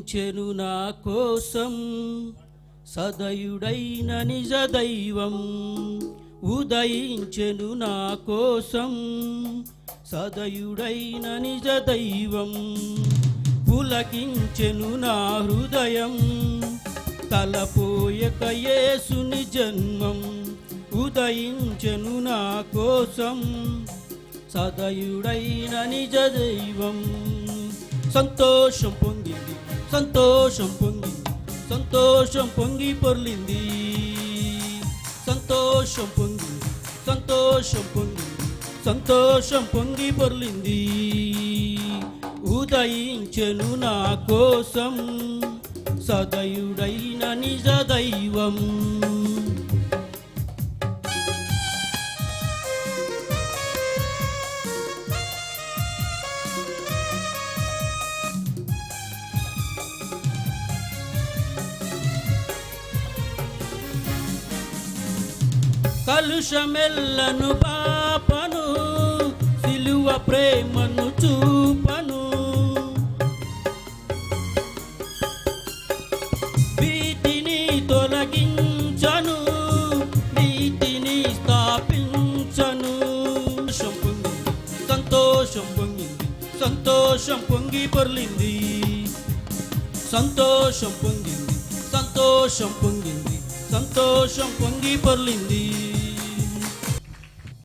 ఉదయించెను నా కోసం సదయుడైన నిజ దైవం. ఉదయించెను నా కోసం సదయుడైన నిజ దైవం. పులకించెను నా హృదయం తలపోయక యేసుని జన్మం. ఉదయించెను నా కోసం సదయుడైన నిజ దైవం. సంతోషం పొంగింది, సంతోషం పొంగింది, సంతోషం పొంగి పొర్లింది. సంతోషం పొంగింది, సంతోషం పొంగింది, సంతోషం పొంగి పొర్లింది. ఉదయించెను నా కోసం సదయుడైన నిజ దైవం. కలుషమెల్లను పాపను సిలువ ప్రేమను చూపను. భీతిని తొలగించను, నీతిని స్థాపించను. సంతోషం పొంగింది, సంతోషం పొంగి పొర్లింది. సంతోషం పొంగింది, సంతోషం పొంగింది, సంతోషం పొంగి పొర్లింది.